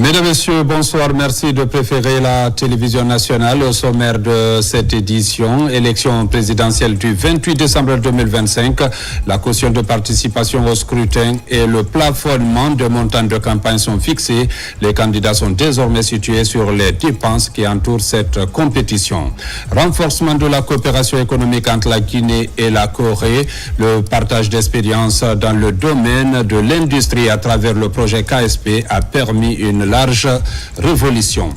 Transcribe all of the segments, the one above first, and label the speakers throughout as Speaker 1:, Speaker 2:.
Speaker 1: Mesdames, Messieurs, bonsoir. Merci de préférer la télévision nationale au sommaire de cette édition. Élection présidentielle du 28 décembre 2025. La caution de participation au scrutin et le plafonnement de montants de campagne sont fixés. Les candidats sont désormais situés sur les dépenses qui entourent cette compétition. Renforcement de la coopération économique entre la Guinée et la Corée. Le partage d'expériences dans le domaine de l'industrie à travers le projet KSP a permis une large révolution.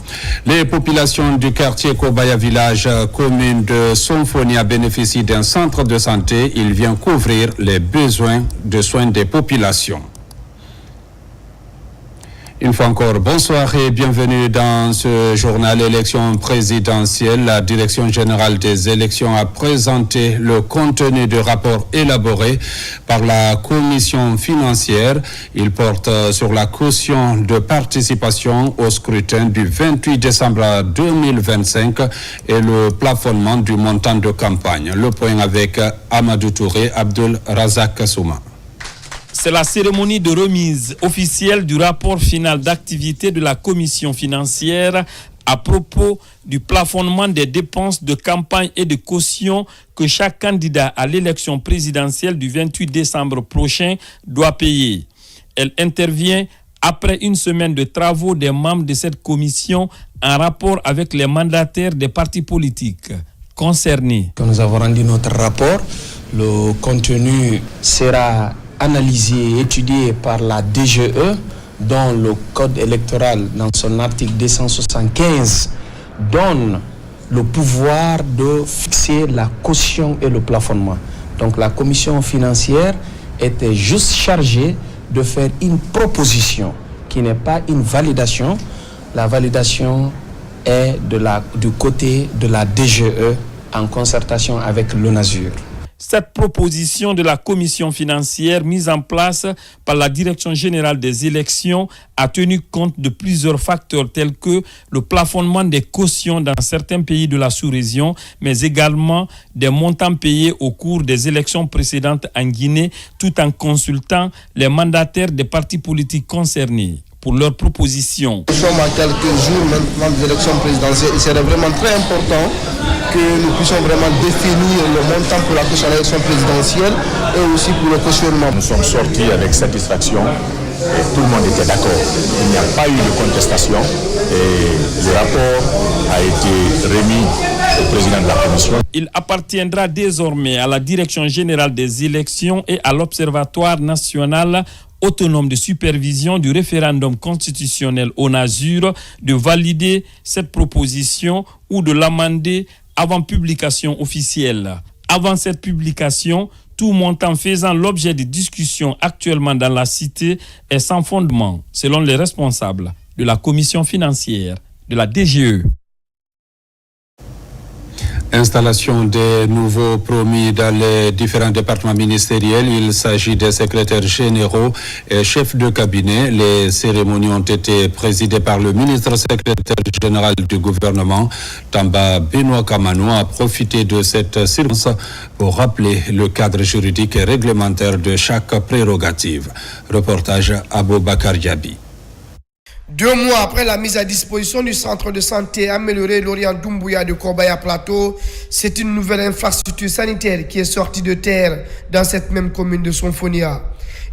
Speaker 1: Les populations du quartier Kobaya Village, commune de Somfonia, bénéficient d'un centre de santé. Il vient couvrir les besoins de soins des populations. Une fois encore, bonsoir et bienvenue dans ce journal élection présidentielle. La Direction générale des élections a présenté le contenu du rapport élaboré par la commission financière. Il porte sur la caution de participation au scrutin du 28 décembre 2025 et le plafonnement du montant de campagne. Le point avec Amadou Touré, Abdul Razak Souma.
Speaker 2: C'est la cérémonie de remise officielle du rapport final d'activité de la commission financière à propos du plafonnement des dépenses de campagne et de caution que chaque candidat à l'élection présidentielle du 28 décembre prochain doit payer. Elle intervient après une semaine de travaux des membres de cette commission en rapport avec les mandataires des partis politiques concernés.
Speaker 3: Quand nous avons rendu notre rapport, le contenu sera analysé et étudié par la DGE, dont le code électoral, dans son article 275, donne le pouvoir de fixer la caution et le plafonnement. Donc la commission financière était juste chargée de faire une proposition qui n'est pas une validation. La validation est du côté de la DGE en concertation avec l'ONASUR.
Speaker 2: Cette proposition de la commission financière mise en place par la Direction générale des élections a tenu compte de plusieurs facteurs tels que le plafonnement des cautions dans certains pays de la sous-région, mais également des montants payés au cours des élections précédentes en Guinée, tout en consultant les mandataires des partis politiques concernés pour leurs propositions.
Speaker 4: Nous sommes à quelques jours maintenant des élections présidentielles. Il serait vraiment très important que nous puissions vraiment définir le montant pour la caution de l'élection présidentielle et aussi pour le cautionnement.
Speaker 5: Nous sommes sortis avec satisfaction et tout le monde était d'accord. Il n'y a pas eu de contestation et le rapport a été remis au président de la commission.
Speaker 2: Il appartiendra désormais à la Direction générale des élections et à l'Observatoire national autonome de supervision du référendum constitutionnel ONASUR de valider cette proposition ou de l'amender avant publication officielle. Avant cette publication, tout montant faisant l'objet de discussions actuellement dans la cité est sans fondement, selon les responsables de la commission financière de la DGE.
Speaker 1: Installation des nouveaux promis dans les différents départements ministériels. Il s'agit des secrétaires généraux et chefs de cabinet. Les cérémonies ont été présidées par le ministre secrétaire général du gouvernement, Tamba Benoît Kamano, a profité de cette circonstance pour rappeler le cadre juridique et réglementaire de chaque prérogative. Reportage Aboubakar Diaby.
Speaker 6: 2 mois après la mise à disposition du centre de santé amélioré Lorient Doumbouya de Kobaya Plateau, c'est une nouvelle infrastructure sanitaire qui est sortie de terre dans cette même commune de Somfonia.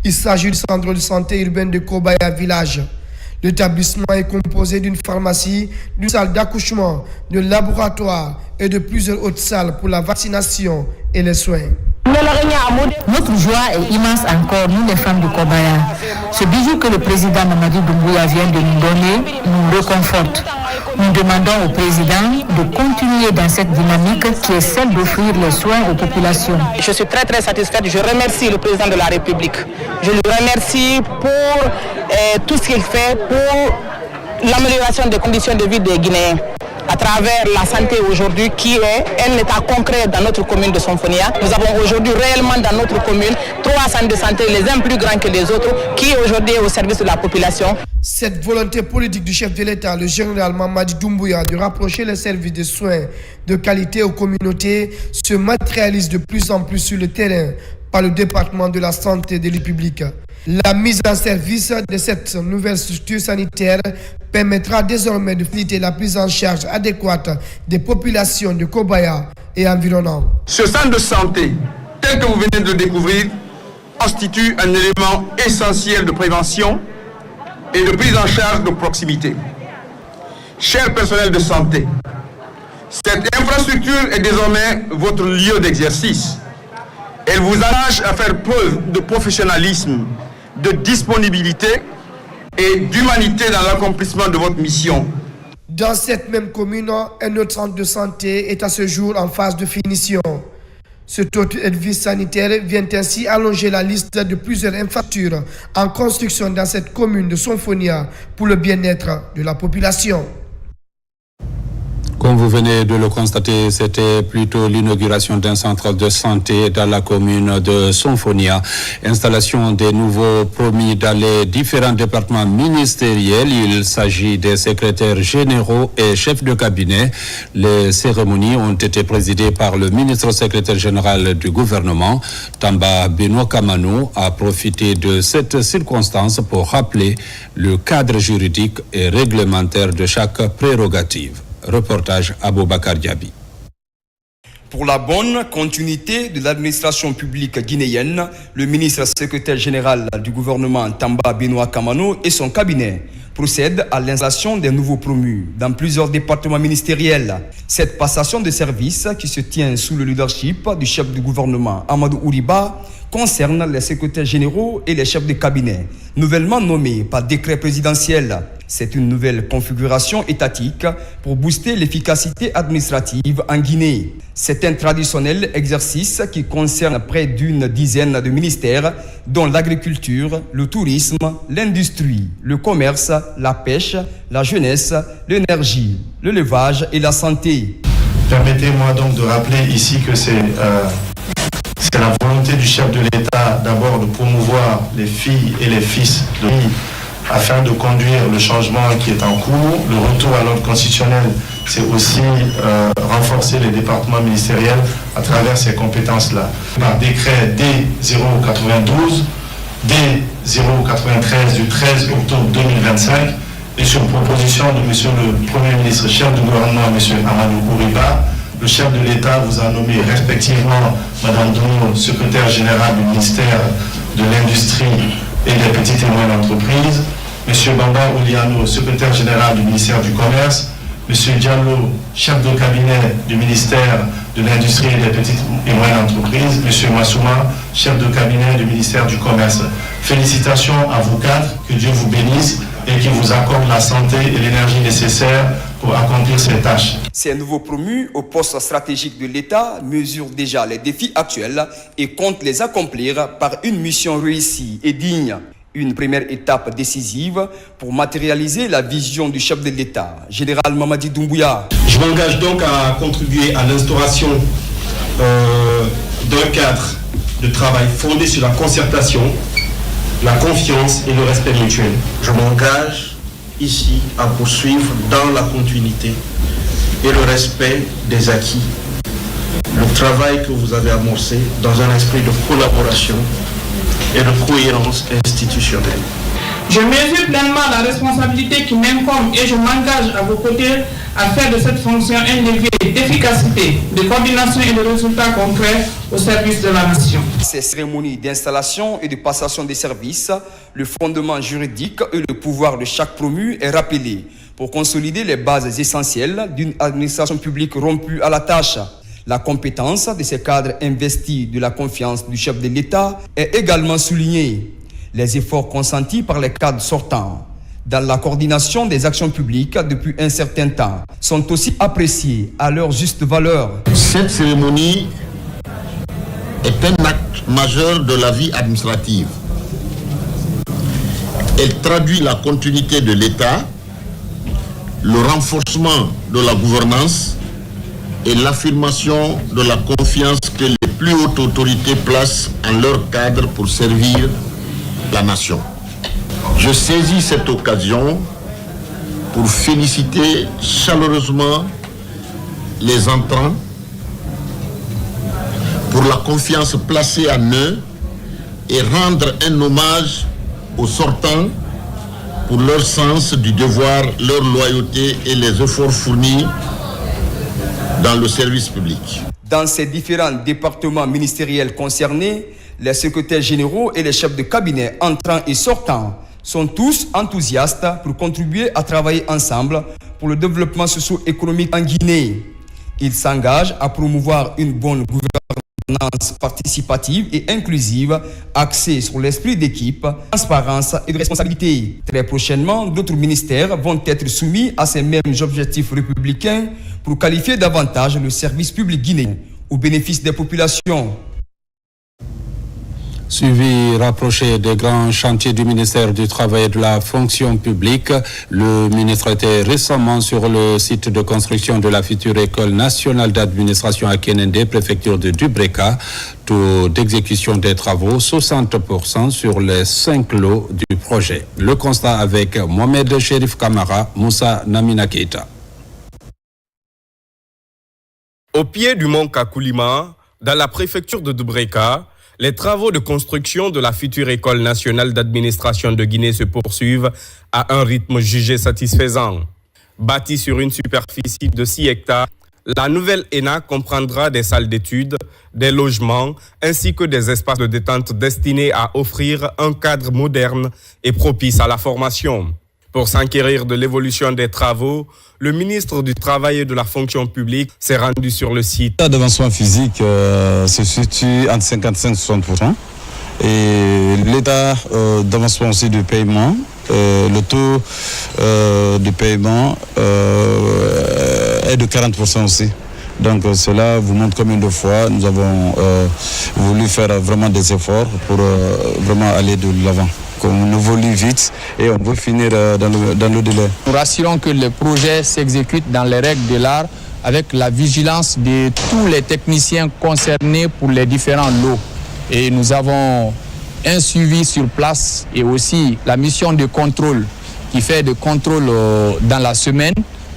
Speaker 6: Il s'agit du centre de santé urbain de Kobaya Village. L'établissement est composé d'une pharmacie, d'une salle d'accouchement, de laboratoire et de plusieurs autres salles pour la vaccination et les soins.
Speaker 7: Notre joie est immense encore, nous les femmes de Kobaya. Ce bijou que le président Mamadi Doumbouya vient de nous donner nous réconforte. Nous demandons au président de continuer dans cette dynamique qui est celle d'offrir les soins aux populations.
Speaker 8: Je suis très très satisfaite. Je remercie le président de la République. Je le remercie pour tout ce qu'il fait pour l'amélioration des conditions de vie des Guinéens à travers la santé aujourd'hui qui est un état concret dans notre commune de Somfonia. Nous avons aujourd'hui réellement dans notre commune 3 centres de santé, les uns plus grands que les autres, qui aujourd'hui est au service de la population.
Speaker 6: Cette volonté politique du chef de l'État, le général Mamadi Doumbouya, de rapprocher les services de soins de qualité aux communautés se matérialise de plus en plus sur le terrain par le département de la santé de la République. La mise en service de cette nouvelle structure sanitaire permettra désormais de faciliter la prise en charge adéquate des populations de Kobaya et environnants.
Speaker 9: Ce centre de santé, tel que vous venez de le découvrir, constitue un élément essentiel de prévention et de prise en charge de proximité. Chers personnels de santé, cette infrastructure est désormais votre lieu d'exercice. Elle vous engage à faire preuve de professionnalisme, de disponibilité et d'humanité dans l'accomplissement de votre mission.
Speaker 6: Dans cette même commune, un autre centre de santé est à ce jour en phase de finition. Ce autre édifice sanitaire vient ainsi allonger la liste de plusieurs infrastructures en construction dans cette commune de Sonfonia pour le bien-être de la population.
Speaker 1: Comme vous venez de le constater, c'était plutôt l'inauguration d'un centre de santé dans la commune de Sonfonia. Installation des nouveaux promis dans les différents départements ministériels. Il s'agit des secrétaires généraux et chefs de cabinet. Les cérémonies ont été présidées par le ministre secrétaire général du gouvernement. Tamba Benoît Kamano a profité de cette circonstance pour rappeler le cadre juridique et réglementaire de chaque prérogative. Reportage Aboubakar Diaby.
Speaker 10: Pour la bonne continuité de l'administration publique guinéenne, le ministre secrétaire général du gouvernement Tamba Benoît Kamano et son cabinet procèdent à l'installation des nouveaux promus dans plusieurs départements ministériels. Cette passation de service qui se tient sous le leadership du chef du gouvernement Amadou Ouriba concerne les secrétaires généraux et les chefs de cabinet, nouvellement nommés par décret présidentiel. C'est une nouvelle configuration étatique pour booster l'efficacité administrative en Guinée. C'est un traditionnel exercice qui concerne près d'une dizaine de ministères, dont l'agriculture, le tourisme, l'industrie, le commerce, la pêche, la jeunesse, l'énergie, l'élevage et la santé.
Speaker 11: Permettez-moi donc de rappeler ici que c'est la volonté du chef de l'État d'abord de promouvoir les filles et les fils de l'île afin de conduire le changement qui est en cours. Le retour à l'ordre constitutionnel, c'est aussi renforcer les départements ministériels à travers ces compétences-là. Par décret D092, D093 du 13 octobre 2025 et sur proposition de Monsieur le Premier ministre, chef du gouvernement, Monsieur Amadou Ouriba, le chef de l'État vous a nommé respectivement Madame Dono, secrétaire générale du ministère de l'Industrie et des petites et moyennes entreprises, Monsieur Bamba Ouliano, secrétaire général du ministère du Commerce, Monsieur Diallo, chef de cabinet du ministère de l'Industrie et des petites et moyennes entreprises, Monsieur Massouma, chef de cabinet du ministère du Commerce. Félicitations à vous quatre, que Dieu vous bénisse et qu'il vous accorde la santé et l'énergie nécessaires pour accomplir ces tâches.
Speaker 10: Ces nouveaux promus au poste stratégique de l'État mesurent déjà les défis actuels et comptent les accomplir par une mission réussie et digne. Une première étape décisive pour matérialiser la vision du chef de l'État, Général Mamadi Doumbouya.
Speaker 12: Je m'engage donc à contribuer à l'instauration d'un cadre de travail fondé sur la concertation, la confiance et le respect mutuel.
Speaker 13: Je m'engage ici à poursuivre dans la continuité et le respect des acquis le travail que vous avez amorcé dans un esprit de collaboration et de cohérence institutionnelle.
Speaker 14: Je mesure pleinement la responsabilité qui m'incombe et je m'engage à vos côtés à faire de cette fonction un levier d'efficacité, de coordination et de résultats concrets au service de la nation.
Speaker 10: Ces cérémonies d'installation et de passation des services, le fondement juridique et le pouvoir de chaque promu est rappelé pour consolider les bases essentielles d'une administration publique rompue à la tâche. La compétence de ces cadres investis de la confiance du chef de l'État est également soulignée. Les efforts consentis par les cadres sortants dans la coordination des actions publiques depuis un certain temps sont aussi appréciés à leur juste valeur.
Speaker 13: Cette cérémonie est un acte majeur de la vie administrative. Elle traduit la continuité de l'État, le renforcement de la gouvernance et l'affirmation de la confiance que les plus hautes autorités placent en leur cadre pour servir la nation. Je saisis cette occasion pour féliciter chaleureusement les entrants pour la confiance placée en eux et rendre un hommage aux sortants pour leur sens du devoir, leur loyauté et les efforts fournis dans le service public.
Speaker 10: Dans ces différents départements ministériels concernés, les secrétaires généraux et les chefs de cabinet entrants et sortants sont tous enthousiastes pour contribuer à travailler ensemble pour le développement socio-économique en Guinée. Ils s'engagent à promouvoir une bonne gouvernance participative et inclusive, axée sur l'esprit d'équipe, transparence et de responsabilité. Très prochainement, d'autres ministères vont être soumis à ces mêmes objectifs républicains pour qualifier davantage le service public guinéen au bénéfice des populations.
Speaker 1: Suivi rapproché des grands chantiers du ministère du Travail et de la Fonction publique, le ministre était récemment sur le site de construction de la future École nationale d'administration à Kénendé, préfecture de Dubreka. Taux d'exécution des travaux, 60% sur les 5 lots du projet. Le constat avec Mohamed Chérif Kamara, Moussa Namina Keita.
Speaker 15: Au pied du mont Kakoulima, dans la préfecture de Dubreka, les travaux de construction de la future École nationale d'administration de Guinée se poursuivent à un rythme jugé satisfaisant. Bâtie sur une superficie de 6 hectares, la nouvelle ENA comprendra des salles d'études, des logements, ainsi que des espaces de détente destinés à offrir un cadre moderne et propice à la formation. Pour s'enquérir de l'évolution des travaux, le ministre du Travail et de la Fonction publique s'est rendu sur le site.
Speaker 16: L'état d'avancement physique se situe entre 55 et 60%. Et l'état d'avancement aussi du paiement, le taux de paiement est de 40% aussi. Donc cela vous montre combien de fois nous avons voulu faire vraiment des efforts pour vraiment aller de l'avant. On évolue vite et on veut finir dans le délai.
Speaker 3: Nous rassurons que le projet s'exécute dans les règles de l'art avec la vigilance de tous les techniciens concernés pour les différents lots. Et nous avons un suivi sur place et aussi la mission de contrôle qui fait de contrôle dans la semaine.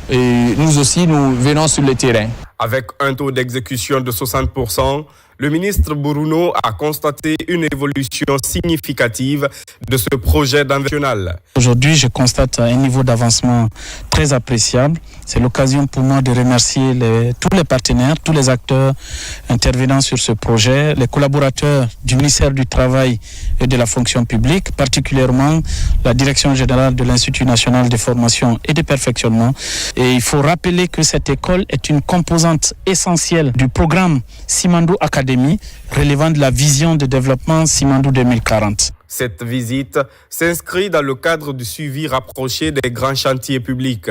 Speaker 3: Et nous aussi, nous venons sur le terrain.
Speaker 15: Avec un taux d'exécution de 60%, le ministre Bruno a constaté une évolution significative de ce projet national.
Speaker 17: Aujourd'hui, je constate un niveau d'avancement très appréciable. C'est l'occasion pour moi de remercier tous les partenaires, tous les acteurs intervenant sur ce projet, les collaborateurs du ministère du Travail et de la Fonction publique, particulièrement la Direction générale de l'Institut national de formation et de perfectionnement. Et il faut rappeler que cette école est une composante essentielle du programme Simandou Academy, relevant de la vision de développement Simandou 2040.
Speaker 15: Cette visite s'inscrit dans le cadre du suivi rapproché des grands chantiers publics.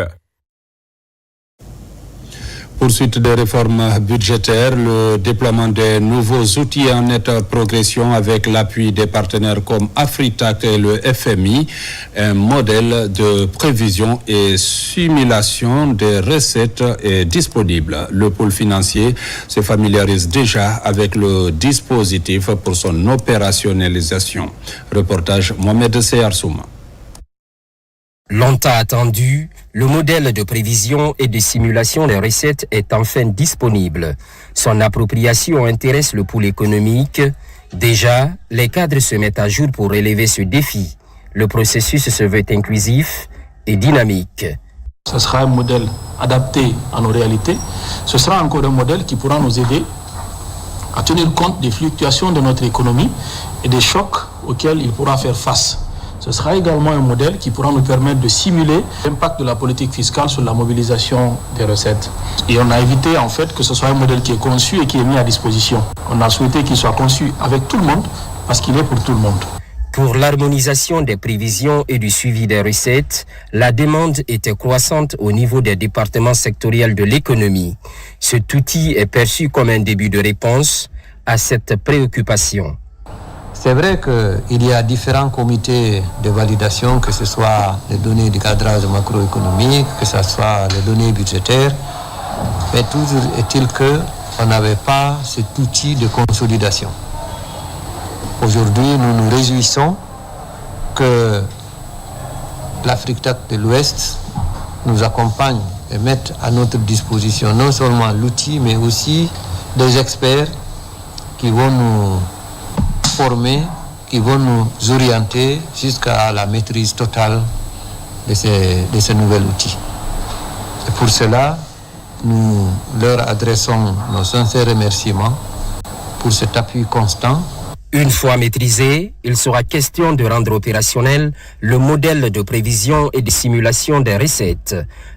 Speaker 1: Poursuite des réformes budgétaires, le déploiement des nouveaux outils en nette progression avec l'appui des partenaires comme Afritac et le FMI, un modèle de prévision et simulation des recettes est disponible. Le pôle financier se familiarise déjà avec le dispositif pour son opérationnalisation. Reportage Mohamed Seyarsouma.
Speaker 18: Longtemps attendu, le modèle de prévision et de simulation des recettes est enfin disponible. Son appropriation intéresse le pôle économique. Déjà, les cadres se mettent à jour pour relever ce défi. Le processus se veut inclusif et dynamique.
Speaker 19: Ce sera un modèle adapté à nos réalités. Ce sera encore un modèle qui pourra nous aider à tenir compte des fluctuations de notre économie et des chocs auxquels il pourra faire face. Ce sera également un modèle qui pourra nous permettre de simuler l'impact de la politique fiscale sur la mobilisation des recettes. Et on a évité en fait que ce soit un modèle qui est conçu et qui est mis à disposition. On a souhaité qu'il soit conçu avec tout le monde parce qu'il est pour tout le monde.
Speaker 18: Pour l'harmonisation des prévisions et du suivi des recettes, la demande était croissante au niveau des départements sectoriels de l'économie. Cet outil est perçu comme un début de réponse à cette préoccupation.
Speaker 20: C'est vrai qu'il y a différents comités de validation, que ce soit les données du cadrage macroéconomique, que ce soit les données budgétaires, mais toujours est-il qu'on n'avait pas cet outil de consolidation. Aujourd'hui, nous nous réjouissons que l'Afrique de l'Ouest nous accompagne et mette à notre disposition non seulement l'outil, mais aussi des experts qui vont nous former, qui vont nous orienter jusqu'à la maîtrise totale de ce nouvel outil. Et pour cela, nous leur adressons nos sincères remerciements pour cet appui constant.
Speaker 18: Une fois maîtrisé, il sera question de rendre opérationnel le modèle de prévision et de simulation des recettes,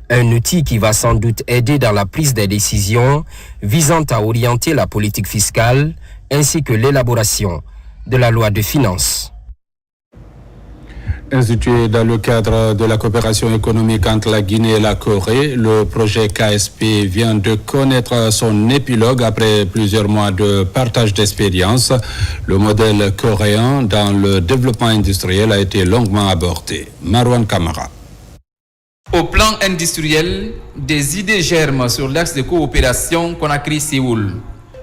Speaker 18: un outil qui va sans doute aider dans la prise des décisions visant à orienter la politique fiscale ainsi que l'élaboration de la loi de finances.
Speaker 1: Institué dans le cadre de la coopération économique entre la Guinée et la Corée, le projet KSP vient de connaître son épilogue après plusieurs mois de partage d'expérience. Le modèle coréen dans le développement industriel a été longuement abordé. Marwan Kamara.
Speaker 21: Au plan industriel, des idées germent sur l'axe de coopération Conakry-Séoul.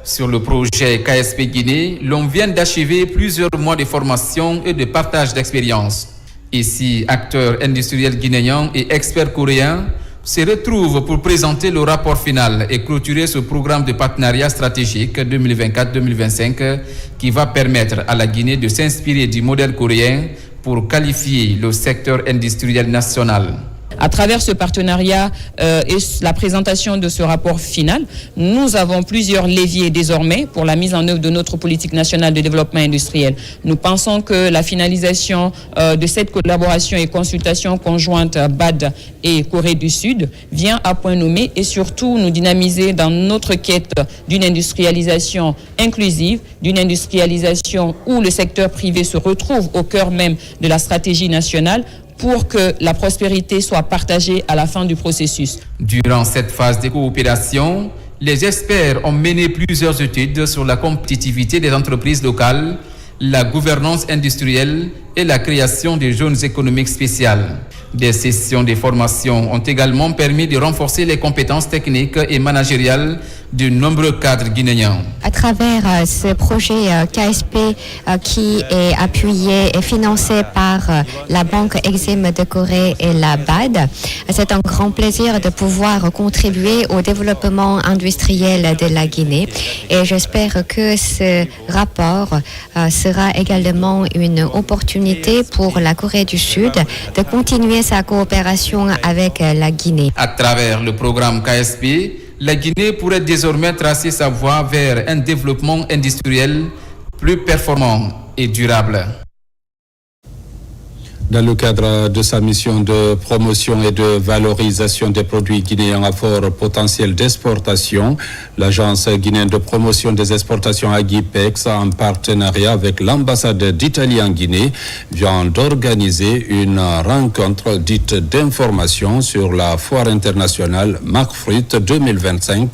Speaker 21: Sur le projet KSP Guinée, l'on vient d'achever plusieurs mois de formation et de partage d'expérience. Ici, acteurs industriels guinéens et experts coréens se retrouvent pour présenter le rapport final et clôturer ce programme de partenariat stratégique 2024-2025 qui va permettre à la Guinée de s'inspirer du modèle coréen pour qualifier le secteur industriel national.
Speaker 22: À travers ce partenariat et la présentation de ce rapport final, nous avons plusieurs leviers désormais pour la mise en œuvre de notre politique nationale de développement industriel. Nous pensons que la finalisation de cette collaboration et consultation conjointe BAD et Corée du Sud vient à point nommé et surtout nous dynamiser dans notre quête d'une industrialisation inclusive, d'une industrialisation où le secteur privé se retrouve au cœur même de la stratégie nationale, pour que la prospérité soit partagée à la fin du processus.
Speaker 21: Durant cette phase de coopération, les experts ont mené plusieurs études sur la compétitivité des entreprises locales, la gouvernance industrielle et la création de zones économiques spéciales. Des sessions de formation ont également permis de renforcer les compétences techniques et managériales de nombreux cadres guinéens.
Speaker 23: À travers ce projet KSP qui est appuyé et financé par la Banque Exim de Corée et la BAD, c'est un grand plaisir de pouvoir contribuer au développement industriel de la Guinée et j'espère que ce rapport sera également une opportunité pour la Corée du Sud de continuer sa coopération avec la Guinée.
Speaker 21: À travers le programme KSP, la Guinée pourrait désormais tracer sa voie vers un développement industriel plus performant et durable.
Speaker 1: Dans le cadre de sa mission de promotion et de valorisation des produits guinéens à fort potentiel d'exportation, l'Agence guinéenne de promotion des exportations Agipex, en partenariat avec l'ambassade d'Italie en Guinée, vient d'organiser une rencontre dite d'information sur la foire internationale MacFruit 2025.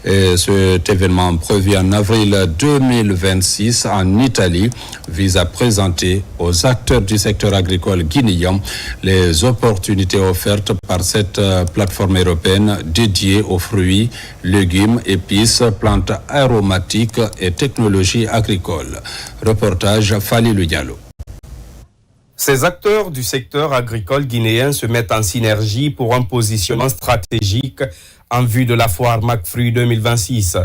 Speaker 1: Et cet événement prévu en avril 2026 en Italie vise à présenter aux acteurs du secteur agricole guinéen les opportunités offertes par cette plateforme européenne dédiée aux fruits, légumes, épices, plantes aromatiques et technologies agricoles. Reportage Falilou Diallo.
Speaker 15: Ces acteurs du secteur agricole guinéen se mettent en synergie pour un positionnement stratégique en vue de la foire MacFruit 2026.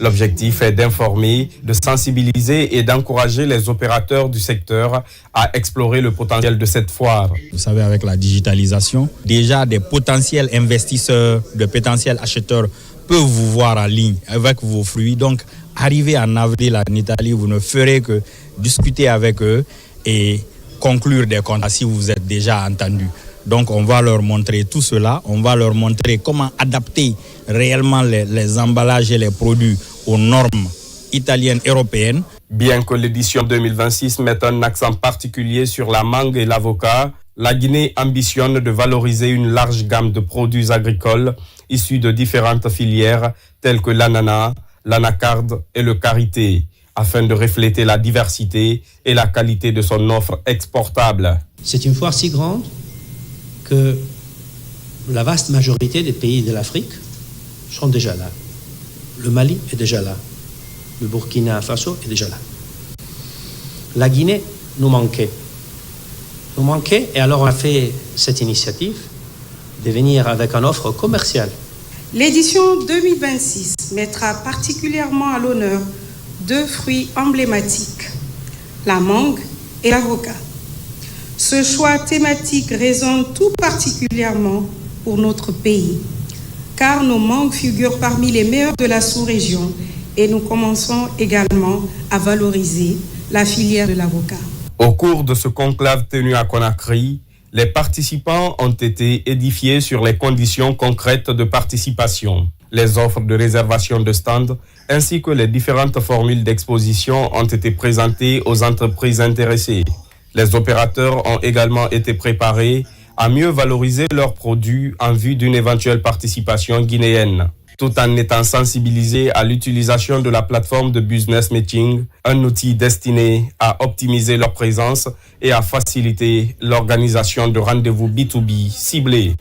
Speaker 15: L'objectif est d'informer, de sensibiliser et d'encourager les opérateurs du secteur à explorer le potentiel de cette foire.
Speaker 24: Vous savez, avec la digitalisation, déjà des potentiels investisseurs, de potentiels acheteurs peuvent vous voir en ligne avec vos fruits. Donc, arriver en avril en Italie, vous ne ferez que discuter avec eux et conclure des contrats si vous êtes déjà entendu. Donc, on va leur montrer tout cela. On va leur montrer comment adapter réellement les emballages et les produits aux normes italiennes, européennes.
Speaker 15: Bien que l'édition 2026 mette un accent particulier sur la mangue et l'avocat, la Guinée ambitionne de valoriser une large gamme de produits agricoles issus de différentes filières telles que l'ananas, l'anacarde et le karité, afin de refléter la diversité et la qualité de son offre exportable.
Speaker 25: C'est une foire si grande que la vaste majorité des pays de l'Afrique sont déjà là. Le Mali est déjà là. Le Burkina Faso est déjà là. La Guinée nous manquait. Et alors on a fait cette initiative de venir avec une offre commerciale.
Speaker 26: L'édition 2026 mettra particulièrement à l'honneur deux fruits emblématiques, la mangue et l'avocat. Ce choix thématique résonne tout particulièrement pour notre pays, car nos mangues figurent parmi les meilleurs de la sous-région et nous commençons également à valoriser la filière de l'avocat.
Speaker 15: Au cours de ce conclave tenu à Conakry, les participants ont été édifiés sur les conditions concrètes de participation. Les offres de réservation de stands ainsi que les différentes formules d'exposition ont été présentées aux entreprises intéressées. Les opérateurs ont également été préparés à mieux valoriser leurs produits en vue d'une éventuelle participation guinéenne, tout en étant sensibilisés à l'utilisation de la plateforme de business meeting, un outil destiné à optimiser leur présence et à faciliter l'organisation de rendez-vous B2B ciblés.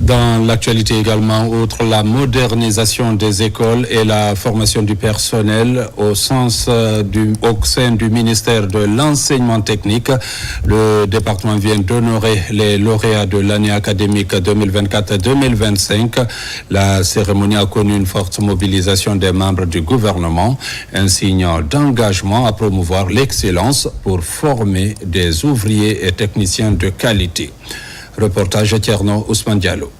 Speaker 1: Dans l'actualité également, outre la modernisation des écoles et la formation du personnel au sein du ministère de l'enseignement technique, le département vient d'honorer les lauréats de l'année académique 2024-2025. La cérémonie a connu une forte mobilisation des membres du gouvernement, un signe d'engagement à promouvoir l'excellence pour former des ouvriers et techniciens de qualité. Reportage Tierno Ousmane Diallo.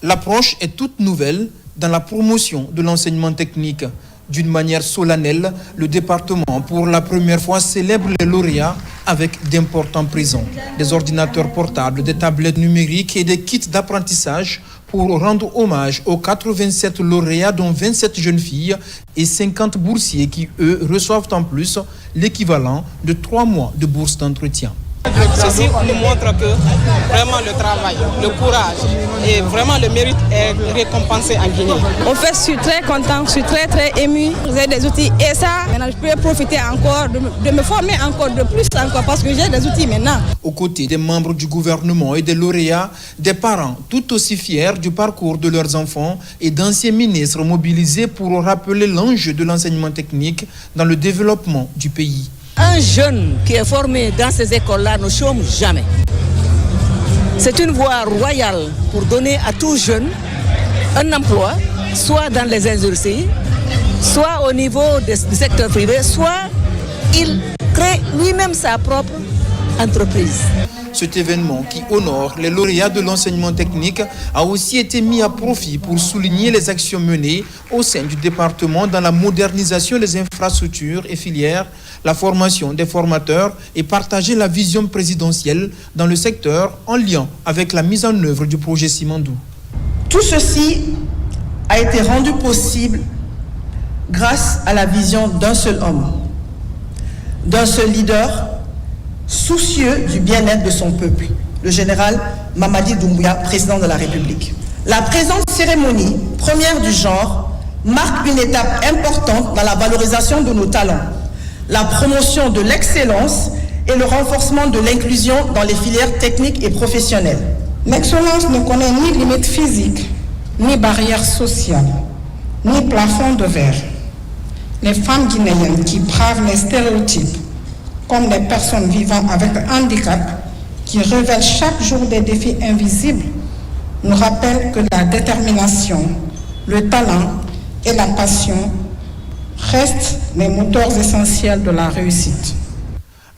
Speaker 2: L'approche est toute nouvelle dans la promotion de l'enseignement technique. D'une manière solennelle, le département, pour la première fois, célèbre les lauréats avec d'importants présents. Des ordinateurs portables, des tablettes numériques et des kits d'apprentissage pour rendre hommage aux 87 lauréats, dont 27 jeunes filles et 50 boursiers qui, eux, reçoivent en plus l'équivalent de 3 mois de bourse d'entretien.
Speaker 4: Ceci nous montre que vraiment le travail, le courage et vraiment le mérite est récompensé en Guinée.
Speaker 5: En fait, je suis très content, je suis très ému. Vous avez des outils et ça, maintenant je peux profiter encore de me former encore de plus encore parce que j'ai des outils maintenant.
Speaker 2: Aux côtés des membres du gouvernement et des lauréats, des parents tout aussi fiers du parcours de leurs enfants et d'anciens ministres mobilisés pour rappeler l'enjeu de l'enseignement technique dans le développement du pays.
Speaker 5: Un jeune qui est formé dans ces écoles-là ne chôme jamais. C'est une voie royale pour donner à tout jeune un emploi, soit dans les industries, soit au niveau du secteur privé, soit il crée lui-même sa propre entreprise.
Speaker 2: Cet événement qui honore les lauréats de l'enseignement technique a aussi été mis à profit pour souligner les actions menées au sein du département dans la modernisation des infrastructures et filières, la formation des formateurs et partager la vision présidentielle dans le secteur en lien avec la mise en œuvre du projet Simandou.
Speaker 7: Tout ceci a été rendu possible grâce à la vision d'un seul homme, d'un seul leader soucieux du bien-être de son peuple, le général Mamadi Doumbouya, président de la République. La présente cérémonie, première du genre, marque une étape importante dans la valorisation de nos talents, la promotion de l'excellence et le renforcement de l'inclusion dans les filières techniques et professionnelles.
Speaker 8: L'excellence ne connaît ni limite physique, ni barrière sociale, ni plafond de verre. Les femmes guinéennes qui bravent les stéréotypes, comme les personnes vivant avec un handicap, qui révèlent chaque jour des défis invisibles, nous rappellent que la détermination, le talent et la passion restent les moteurs essentiels de la réussite.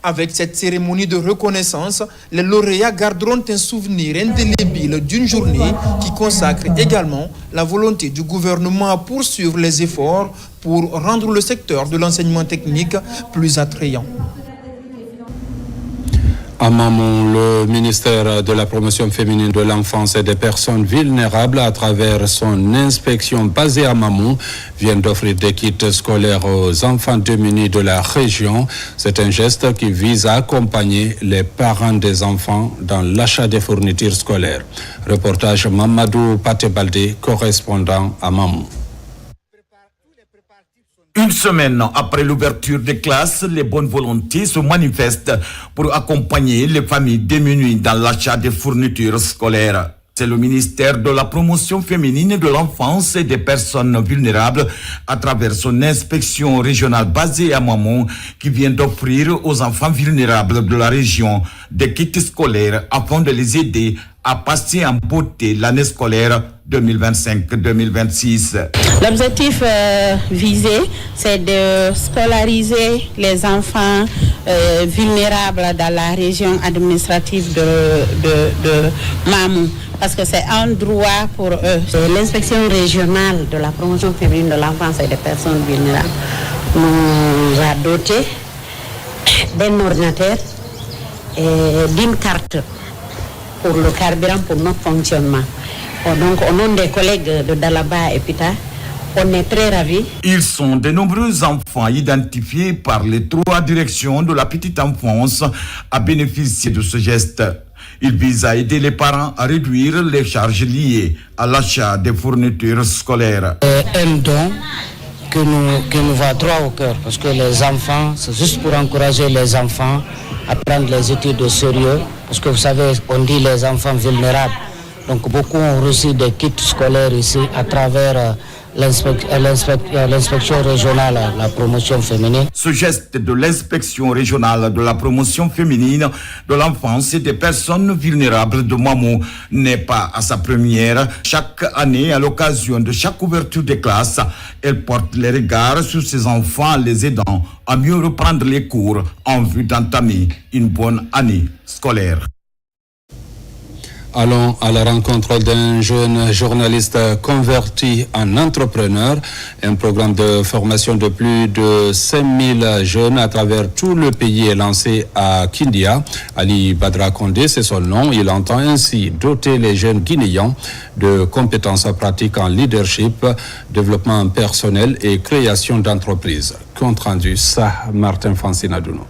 Speaker 2: Avec cette cérémonie de reconnaissance, les lauréats garderont un souvenir indélébile d'une journée qui consacre également la volonté du gouvernement à poursuivre les efforts pour rendre le secteur de l'enseignement technique plus attrayant.
Speaker 1: À Mamon, le ministère de la promotion féminine de l'enfance et des personnes vulnérables, à travers son inspection basée à Mamon, vient d'offrir des kits scolaires aux enfants démunis de la région. C'est un geste qui vise à accompagner les parents des enfants dans l'achat des fournitures scolaires. Reportage Mamadou Patebaldé, correspondant à Mamon.
Speaker 9: Une semaine après l'ouverture des classes, les bonnes volontés se manifestent pour accompagner les familles démunies dans l'achat des fournitures scolaires. C'est le ministère de la promotion féminine de l'enfance et des personnes vulnérables, à travers son inspection régionale basée à Mamon, qui vient d'offrir aux enfants vulnérables de la région des kits scolaires afin de les aider à passer en beauté l'année scolaire 2025-2026.
Speaker 6: L'objectif visé, c'est de scolariser les enfants vulnérables dans la région administrative de Mamou, parce que c'est un droit pour eux.
Speaker 10: L'inspection régionale de la promotion féminine de l'enfance et des personnes vulnérables nous a doté d'un ordinateur et d'une carte pour le carburant pour notre fonctionnement. Donc, au nom des collègues de Dalaba et Pita, on est très ravis.
Speaker 9: Ils sont de nombreux enfants identifiés par les 3 directions de la petite enfance à bénéficier de ce geste. Il vise à aider les parents à réduire les charges liées à l'achat des fournitures scolaires.
Speaker 10: Un don que nous va droit au cœur, parce que les enfants, c'est juste pour encourager les enfants à prendre les études au sérieux, parce que vous savez, on dit les enfants vulnérables. Donc beaucoup ont reçu des kits scolaires ici à travers l'inspection régionale, la promotion féminine.
Speaker 9: Ce geste de l'inspection régionale de la promotion féminine de l'enfance et des personnes vulnérables de Mamou n'est pas à sa première. Chaque année, à l'occasion de chaque ouverture des classes, elle porte les regards sur ses enfants, les aidant à mieux reprendre les cours en vue d'entamer une bonne année scolaire.
Speaker 1: Allons à la rencontre d'un jeune journaliste converti en entrepreneur. Un programme de formation de plus de 5000 jeunes à travers tout le pays est lancé à Kindia. Ali Badra Kondé, c'est son nom. Il entend ainsi doter les jeunes guinéens de compétences pratiques en leadership, développement personnel et création d'entreprises. Compte rendu, ça, Martin Fancinadouno.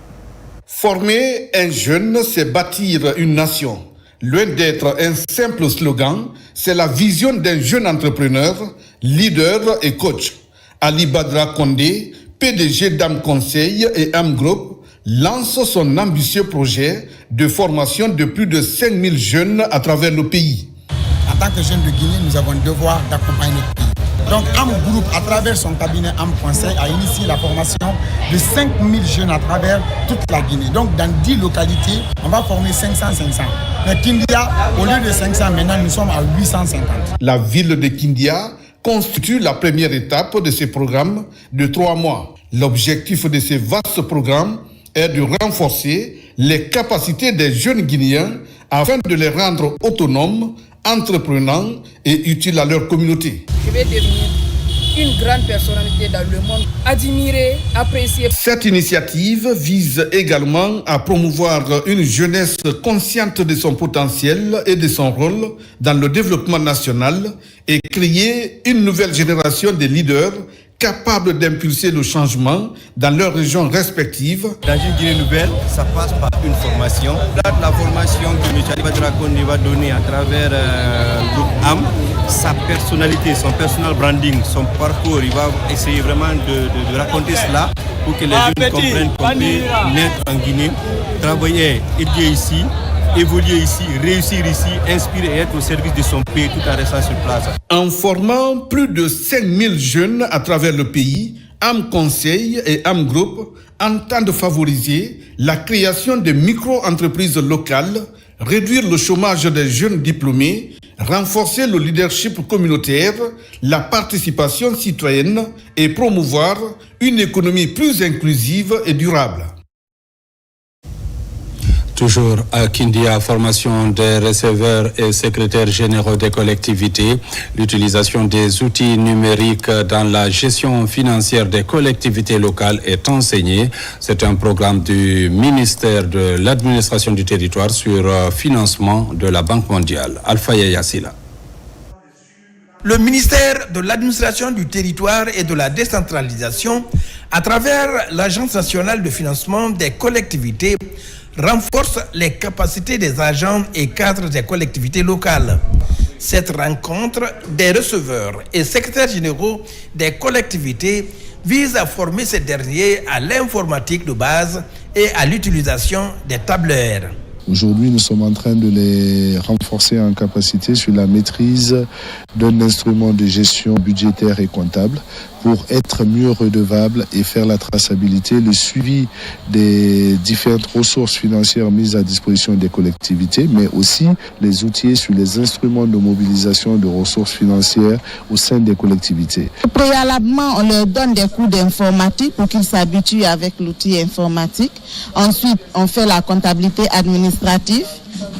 Speaker 11: Former un jeune, c'est bâtir une nation. Loin d'être un simple slogan, c'est la vision d'un jeune entrepreneur, leader et coach. Ali Badra Kondé, PDG d'Am Conseil et Am Group, lance son ambitieux projet de formation de plus de 5000 jeunes à travers le pays.
Speaker 12: En tant que jeunes de Guinée, nous avons le devoir d'accompagner notre pays. Donc Am Group, à travers son cabinet Am Conseil, a initié la formation de 5000 jeunes à travers toute la Guinée. Donc dans 10 localités, on va former 500. Mais Kindia, au lieu de 500, maintenant nous sommes à 850.
Speaker 11: La ville de Kindia constitue la première étape de ce programme de 3 mois. L'objectif de ce vaste programme est de renforcer les capacités des jeunes Guinéens afin de les rendre autonomes, entreprenants et utiles à leur communauté.
Speaker 13: Je vais devenir une grande personnalité dans le monde, admirée, appréciée.
Speaker 11: Cette initiative vise également à promouvoir une jeunesse consciente de son potentiel et de son rôle dans le développement national et créer une nouvelle génération de leaders capables d'impulser le changement dans leurs régions respectives.
Speaker 14: Dans une Guinée nouvelle, ça passe par une formation. La formation que M. Ali Badra Kondé va donner à travers le groupe AM, sa personnalité, son personal branding, son parcours, il va essayer vraiment de raconter cela pour que les jeunes comprennent qu'on peut naître en Guinée, travailler, étudier ici, évoluer ici, réussir ici, inspirer et être au service de son pays tout en restant sur place.
Speaker 11: En formant plus de 5000 jeunes à travers le pays, Am Conseil et Am Group entendent favoriser la création de micro-entreprises locales, réduire le chômage des jeunes diplômés, renforcer le leadership communautaire, la participation citoyenne et promouvoir une économie plus inclusive et durable.
Speaker 1: Toujours à Kindia, formation des receveurs et secrétaires généraux des collectivités, l'utilisation des outils numériques dans la gestion financière des collectivités locales est enseignée. C'est un programme du ministère de l'administration du territoire sur financement de la Banque mondiale. Alpha Yassila.
Speaker 2: Le ministère de l'administration du territoire et de la décentralisation, à travers l'Agence nationale de financement des collectivités, renforce les capacités des agents et cadres des collectivités locales. Cette rencontre des receveurs et secrétaires généraux des collectivités vise à former ces derniers à l'informatique de base et à l'utilisation des tableurs.
Speaker 3: Aujourd'hui, nous sommes en train de les renforcer en capacité sur la maîtrise d'un instrument de gestion budgétaire et comptable pour être mieux redevables et faire la traçabilité, le suivi des différentes ressources financières mises à disposition des collectivités, mais aussi les outils sur les instruments de mobilisation de ressources financières au sein des collectivités.
Speaker 16: Préalablement, on leur donne des cours d'informatique pour qu'ils s'habituent avec l'outil informatique. Ensuite, on fait la comptabilité administrative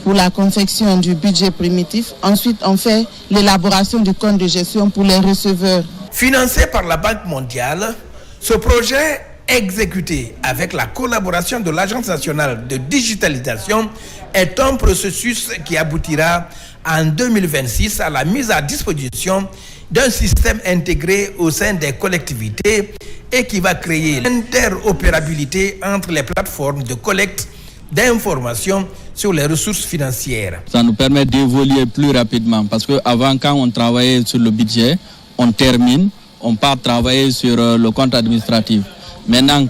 Speaker 16: pour la confection du budget primitif. Ensuite, on fait l'élaboration du compte de gestion pour les receveurs.
Speaker 17: Financé par la Banque mondiale, ce projet, exécuté avec la collaboration de l'Agence nationale de digitalisation, est un processus qui aboutira en 2026 à la mise à disposition d'un système intégré au sein des collectivités et qui va créer l'interopérabilité entre les plateformes de collecte d'informations sur les ressources financières.
Speaker 18: Ça nous permet d'évoluer plus rapidement parce qu'avant, quand on travaillait sur le budget, on termine, on part travailler sur le compte administratif. Maintenant,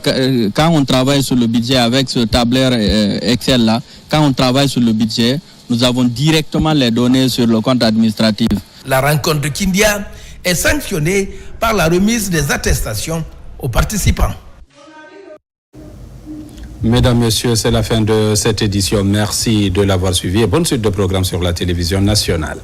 Speaker 18: quand on travaille sur le budget avec ce tableur Excel-là, quand on travaille sur le budget, nous avons directement les données sur le compte administratif.
Speaker 17: La rencontre de Kindia est sanctionnée par la remise des attestations aux participants.
Speaker 1: Mesdames, Messieurs, c'est la fin de cette édition. Merci de l'avoir suivi et bonne suite de programme sur la télévision nationale.